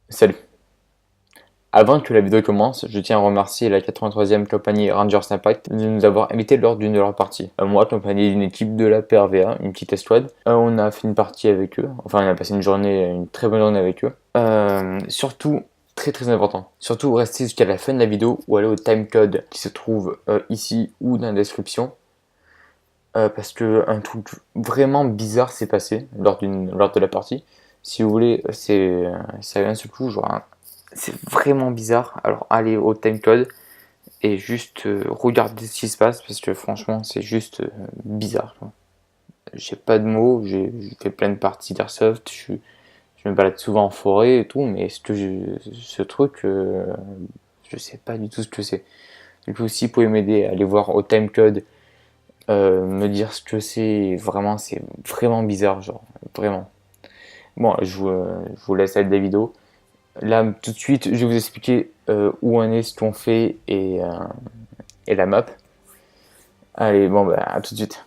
Salut. Avant que la vidéo commence, je tiens à remercier la 83e compagnie Rangers Impact de nous avoir invités lors d'une de leurs parties. Moi, accompagné d'une équipe de la PRVA, une petite escouade, on a fait une partie avec eux. Enfin, on a passé une très bonne journée avec eux. Surtout, très important. Surtout, restez jusqu'à la fin de la vidéo ou allez au timecode qui se trouve ici ou dans la description. Parce que un truc vraiment bizarre s'est passé lors de la partie. Si vous voulez, ça vient ce coup, genre c'est vraiment bizarre. Alors allez au timecode et juste regardez ce qui se passe parce que franchement c'est juste bizarre, quoi. J'ai pas de mots, j'ai fait plein de parties d'airsoft, je me balade souvent en forêt et tout, mais ce truc, je sais pas du tout ce que c'est. Du coup, si vous pouvez m'aider à aller voir au timecode, me dire ce que c'est vraiment bizarre, genre vraiment. Bon, je vous laisse avec la vidéo. Là, tout de suite, je vais vous expliquer où on est, ce qu'on fait et la map. Allez, bon, bah, à tout de suite.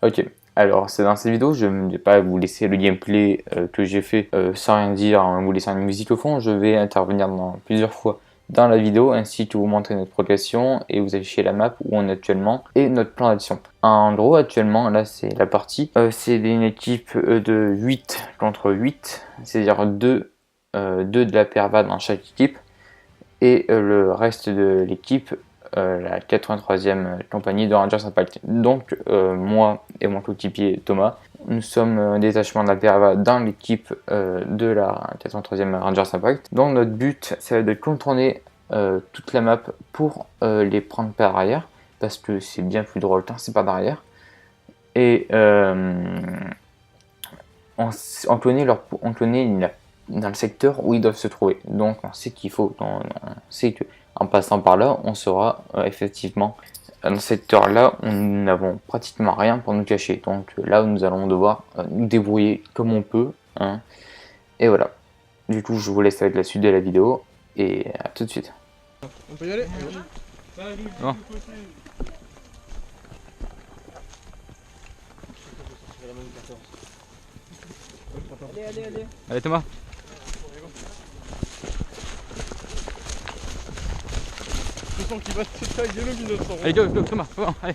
Ok, alors, c'est dans cette vidéo, je ne vais pas vous laisser le gameplay que j'ai fait sans rien dire, en vous laissant une musique au fond. Je vais intervenir plusieurs fois dans la vidéo, ainsi que vous montrer notre progression et vous afficher la map où on est actuellement et notre plan d'action. En gros, actuellement, là, c'est la partie. C'est une équipe de 8 contre 8, c'est-à-dire 2 de la PRVA dans chaque équipe et le reste de l'équipe, la 83e compagnie de Rangers Impact. Donc moi et mon coéquipier Thomas, nous sommes un détachement de la PRVA dans l'équipe de la 83e Rangers Impact. Donc notre but, c'est de contourner toute la map pour les prendre par arrière, parce que c'est bien plus drôle quand c'est pas derrière. Et on connaît dans le secteur où ils doivent se trouver. Donc on sait on sait que en passant par là, on sera effectivement dans ce secteur-là, nous n'avons pratiquement rien pour nous cacher. Donc là, nous allons devoir nous débrouiller comme on peut, hein. Et voilà. Du coup, je vous laisse avec la suite de la vidéo et à tout de suite. On peut y aller? Bon. Allez. Allez Thomas. Je sens qu'il va te taguer le 1900. Allez go Thomas, bon, allez.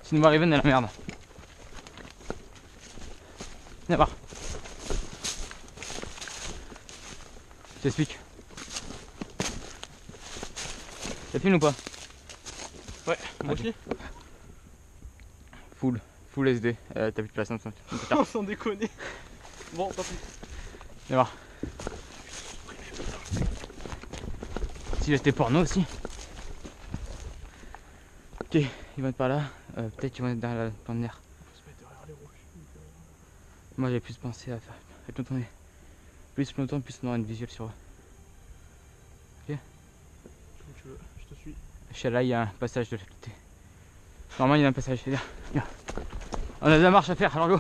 Sinon Raven est la merde. Viens voir. Je t'explique. Ça filme ou pas? Ouais, moi Ok. aussi. Full SD. T'as plus de place, hein, Non, sans déconner. Bon, tant pis. Viens voir. Si j'étais porno aussi. Ok, ils vont être par là. Peut-être qu'ils vont être derrière la pannière. Faut se mettre derrière les roches. Moi j'avais plus pensé à faire. À contourner. Plus je m'entends, plus on aura une visuelle sur eux. Comme tu veux, je te suis. Chez là, il y a un passage de l'autre côté. Normalement, il y a un passage. Viens. On a de la marche à faire, alors go.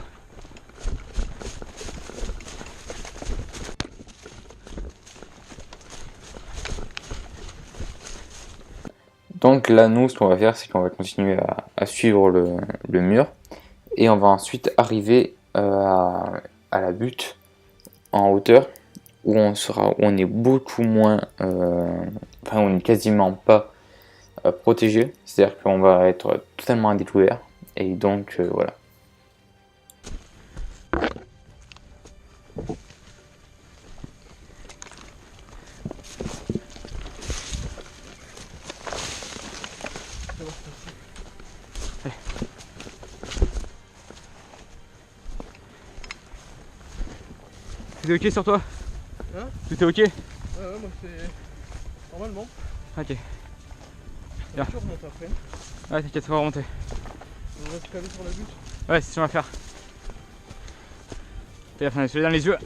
Donc là, nous, ce qu'on va faire, c'est qu'on va continuer à suivre le mur et on va ensuite arriver à la butte en hauteur où où on est beaucoup moins, enfin on n'est quasiment pas protégé, c'est-à-dire qu'on va être totalement à découvert et donc voilà. Tout est ok sur toi? Hein? Tout est ok? Ouais, moi c'est. Normalement. Ok. On Bien. va remonter après. Ouais, t'inquiète, ça va remonter. On va se caler sur la butte. Ouais, c'est ce qu'on va faire. Fais gaffe, on a celui dans les yeux.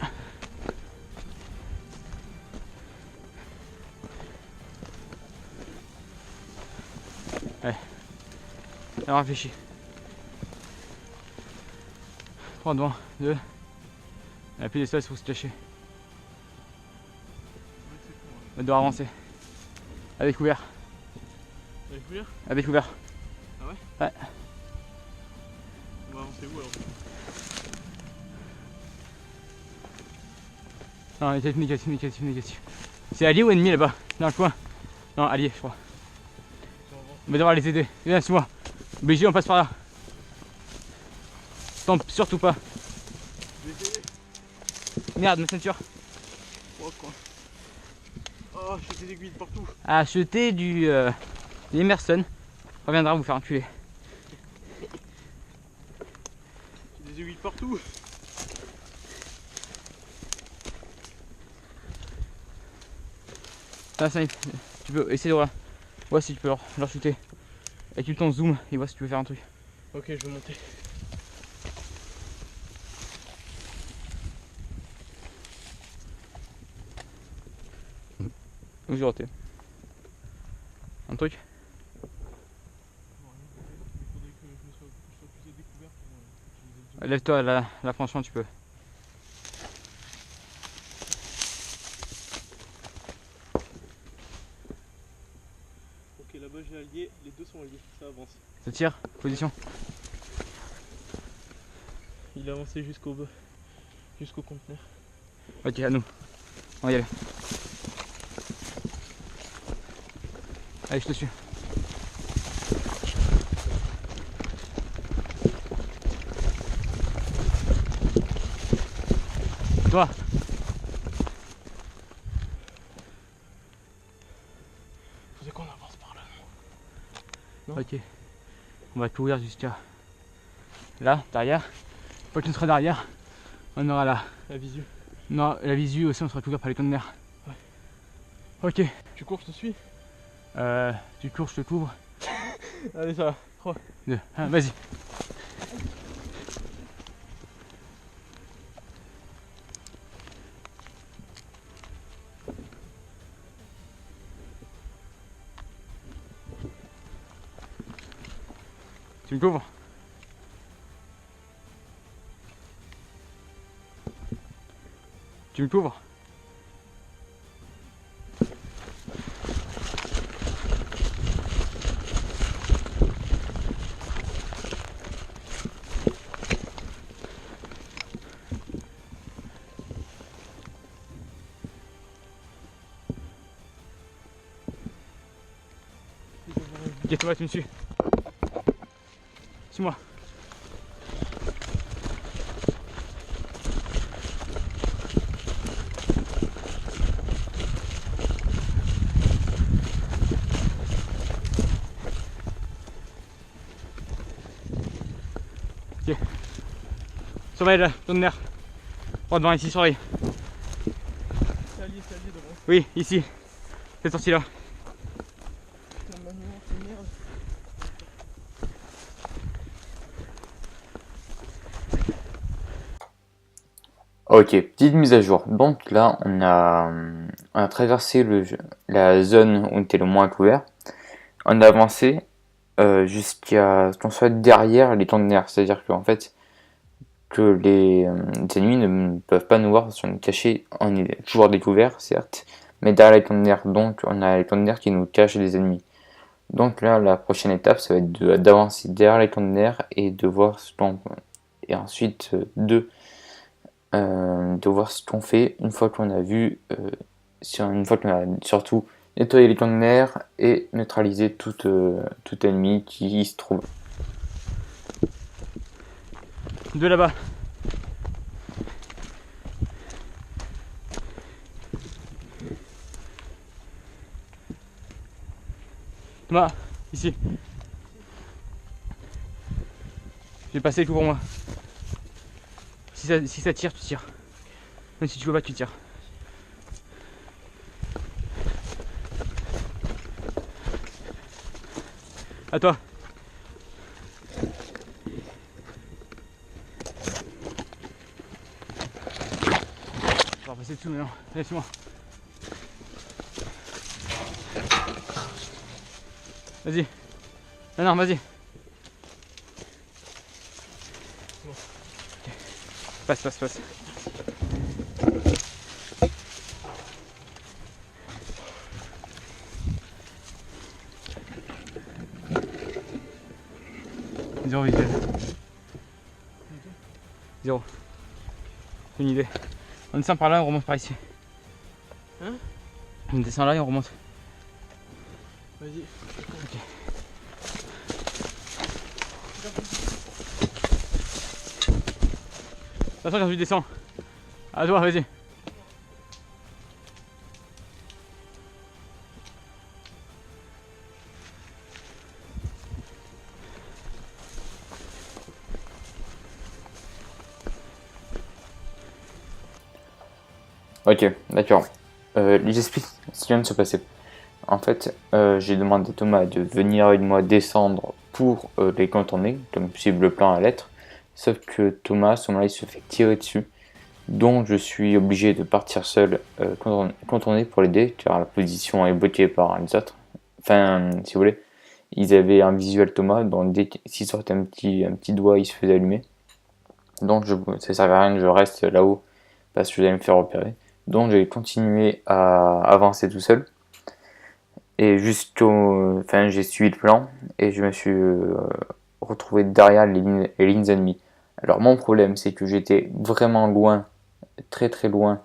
Ouais. Alors réfléchis. 3 devant, 2. Il n'y a plus d'espace pour se cacher. On doit avancer. À découvert. T'as découvert? À découvert. Ah ouais? Ouais. Non, négatif. C'est allié ou ennemi là-bas? Dans le coin? Non, allié, je crois. On va devoir les aider. Viens, suis-moi. BG, on passe par là. Tombe surtout pas. Merde, ma ceinture. Oh, j'ai des aiguilles de partout. Acheter du Emerson. Reviendra vous faire enculer. J'ai des aiguilles de partout. Ça, tu peux essayer de voir si tu peux leur shooter. Avec ton zoom et vois si tu peux faire un truc. Ok, je vais monter. Où j'ai raté. Un truc. Lève-toi là, franchement tu peux. Ok, là-bas j'ai allié, les deux sont alliés, ça avance. Ça tire, position. Il a avancé jusqu'au conteneur. Ok, à nous. On va y aller. Allez, je te suis. Toi. Faisait qu'on avance par là, non? Ok. On va courir jusqu'à là, derrière. Une fois que tu seras derrière, on aura La visu. Non, la visu aussi, on sera couvert par les conteneurs. Ouais. Ok. Tu cours, je te suis. Tu cours, je te couvre. Allez, ça va. 3, 2, 1, vas-y. Tu me couvres? Tu me couvres? Ok, toi, tu me suis. Suis-moi. Ok. Surveille là, ton nerf. Oh, devant ici, surveille. c'est allié devant. Oui, ici. Cette sortie-là. La manière, c'est merde. Ok, petite mise à jour. Donc là, on a traversé la zone où on était le moins couvert. On a avancé jusqu'à ce qu'on soit derrière les conteneurs. C'est-à-dire qu'en fait, que les ennemis ne peuvent pas nous voir parce qu'on est caché. On est toujours découvert, certes, mais derrière les conteneurs. Donc on a les conteneurs qui nous cachent des ennemis. Donc là, la prochaine étape, ça va être d'avancer derrière les conteneurs et de voir ce qu'on... Et ensuite, de voir ce qu'on fait une fois qu'on a vu, une fois qu'on a surtout nettoyé les conteneurs et neutralisé tout ennemi qui y se trouve. De là-bas. Thomas, ici. Je vais passer, couvre-moi. Si ça tire, tu tires. Même si tu veux pas, tu tires. À toi. On va passer dessous maintenant. Allez, suis-moi. Vas-y. Non, vas-y. Bon. Okay. Passe. Zéro visuel. Zéro. Une idée. On descend par là, on remonte par ici. Hein? On descend là et on remonte. Vas-y. Attention quand tu descends. À toi, vas-y. Ok, d'accord. J'explique ce qui vient de se passer. En fait, j'ai demandé à Thomas de venir avec moi descendre pour les contourner, comme suivre le plan à lettre. Sauf que Thomas, à ce moment-là, il se fait tirer dessus. Donc je suis obligé de partir seul contourner pour l'aider, car la position est bloquée par les autres. Enfin, si vous voulez, ils avaient un visuel Thomas, donc dès s'il sortait un petit doigt, il se faisait allumer. Donc ça servait à rien que je reste là-haut, parce que j'allais me faire repérer. Donc j'ai continué à avancer tout seul. Et enfin, j'ai suivi le plan et je me suis retrouvé derrière les lignes ennemies. Alors mon problème, c'est que j'étais vraiment loin, très très loin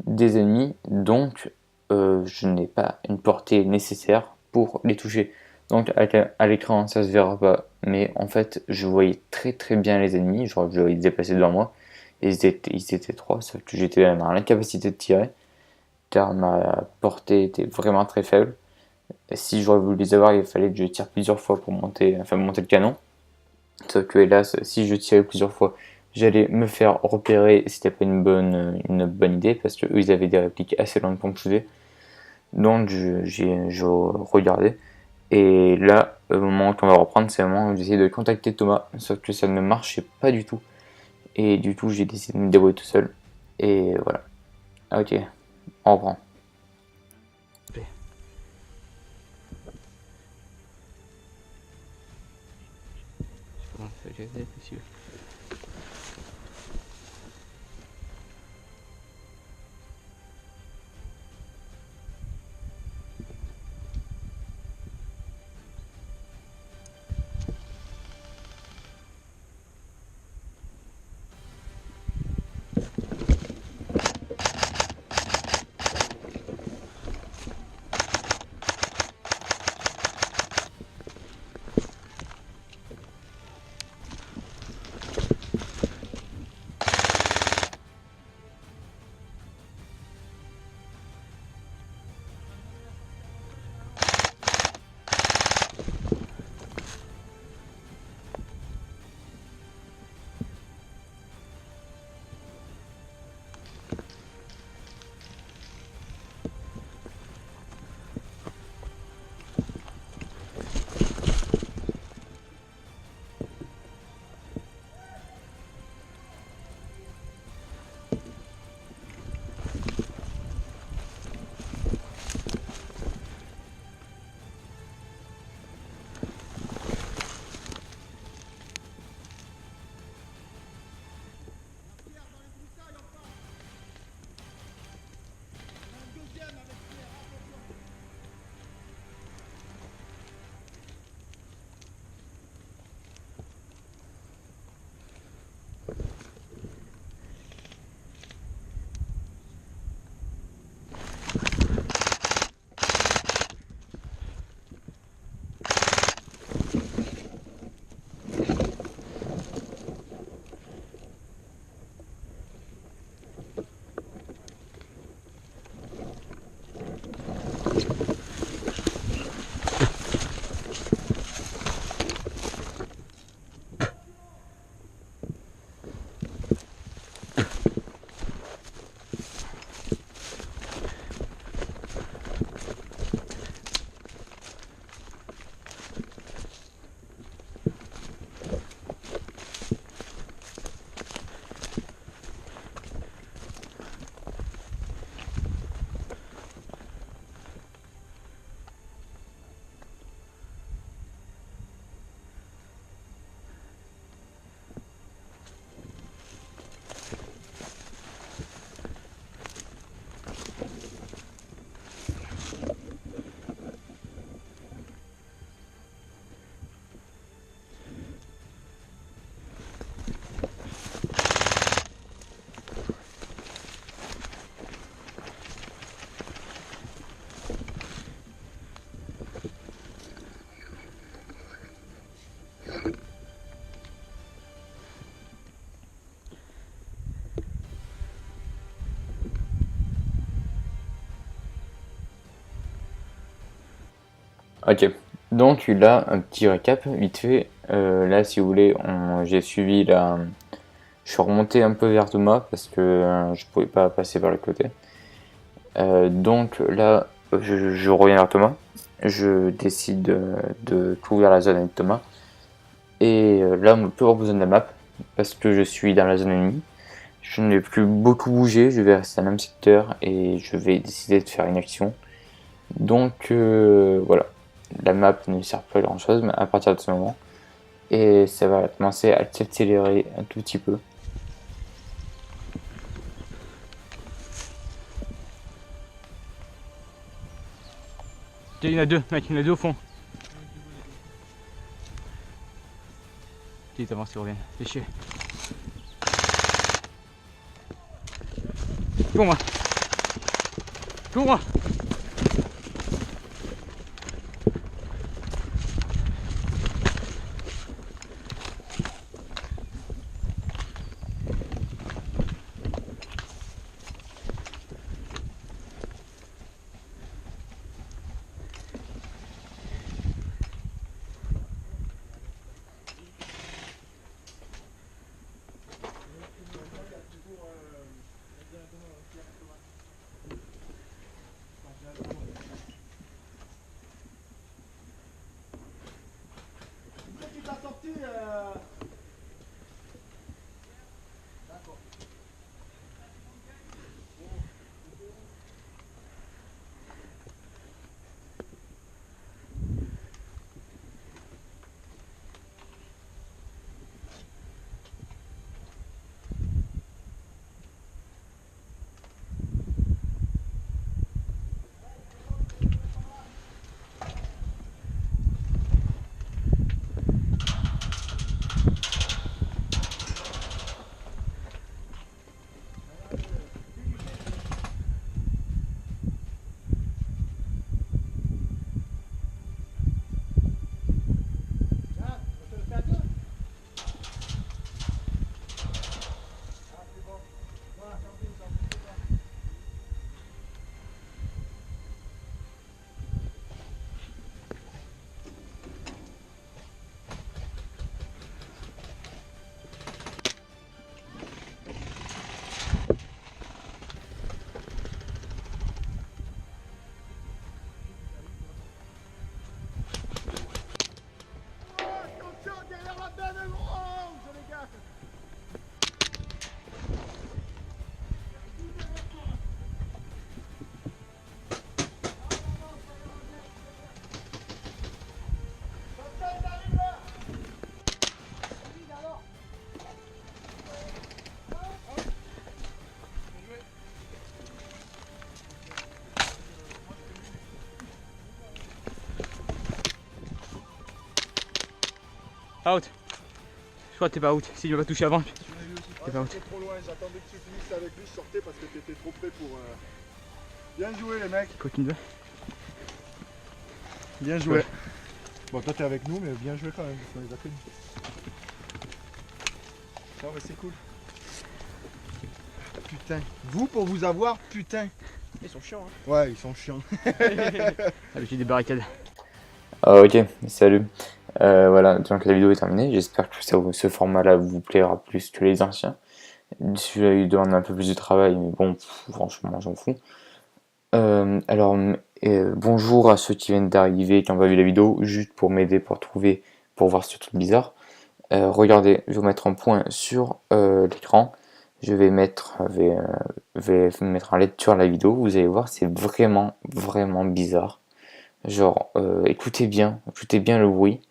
des ennemis, donc je n'ai pas une portée nécessaire pour les toucher. Donc à l'écran, ça se verra pas, mais en fait, je voyais très très bien les ennemis, genre je les déplacer devant moi, et ils étaient trois, sauf que j'étais dans l'incapacité de tirer, car ma portée était vraiment très faible. Si j'aurais voulu les avoir, il fallait que je tire plusieurs fois pour monter le canon. Sauf que hélas, si je tirais plusieurs fois, j'allais me faire repérer. C'était pas une bonne idée parce que eux, ils avaient des répliques assez longues pour me shooter. Donc je regardais. Et là, au moment qu'on va reprendre, c'est le moment où j'essayais de contacter Thomas. Sauf que ça ne marchait pas du tout. Et du coup, j'ai décidé de me débrouiller tout seul. Et voilà. Ok, on reprend. Ok, donc là, un petit récap vite fait. Là, si vous voulez, j'ai suivi la. Je suis remonté un peu vers Thomas parce que je pouvais pas passer par le côté. Donc là, je reviens vers Thomas. Je décide de couvrir la zone avec Thomas. Et là, on ne peut plus avoir besoin de la map parce que je suis dans la zone ennemie. Je ne vais plus beaucoup bouger, je vais rester dans le même secteur et je vais décider de faire une action. Donc voilà, la map ne sert pas à grand chose mais à partir de ce moment. Et ça va commencer à s'accélérer un tout petit peu. Tiens, il y en a deux, mec, il y en a deux au fond. Tiens, avance, ils reviennent. Fais chier. Cours-moi. Cours-moi. Out. Je crois que t'es pas out. Si il m'a pas touché avant, t'es pas out. Trop loin, j'attendais que tu finisses avec lui, je sortais parce que t'étais trop près pour. Bien joué les mecs. Quoi qu'il me veut. Bien joué. Ouais. Bon toi t'es avec nous mais bien joué quand même, on les a fait. Non mais c'est cool. Putain. Vous pour vous avoir, putain. Ils sont chiants, hein. Ouais ils sont chiants. Ah, j'ai des barricades. Ok, salut. Voilà, donc la vidéo est terminée. J'espère que ce format-là vous plaira plus que les anciens. Celui-là, il demande un peu plus de travail, mais bon, franchement, j'en fous. Bonjour à ceux qui viennent d'arriver, qui n'ont pas vu la vidéo, juste pour m'aider pour voir ce truc bizarre. Regardez, je vais vous mettre un point sur l'écran. Je vais mettre en lecture la vidéo. Vous allez voir, c'est vraiment, vraiment bizarre. Genre, écoutez bien le bruit.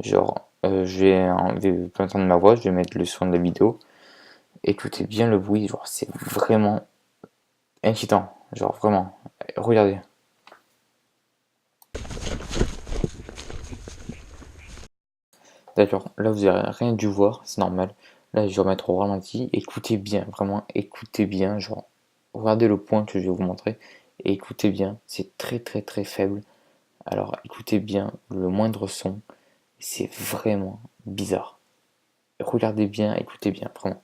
Genre, je vais pas entendre ma voix, je vais mettre le son de la vidéo. Écoutez bien le bruit, genre, c'est vraiment inquiétant. Genre, vraiment. Regardez. D'accord, là vous avez rien dû voir, c'est normal. Là, je vais remettre au ralenti. Écoutez bien, vraiment, écoutez bien. Genre, regardez le point que je vais vous montrer. Et écoutez bien, c'est très très très faible. Alors, écoutez bien le moindre son. C'est vraiment bizarre. Regardez bien, écoutez bien, vraiment.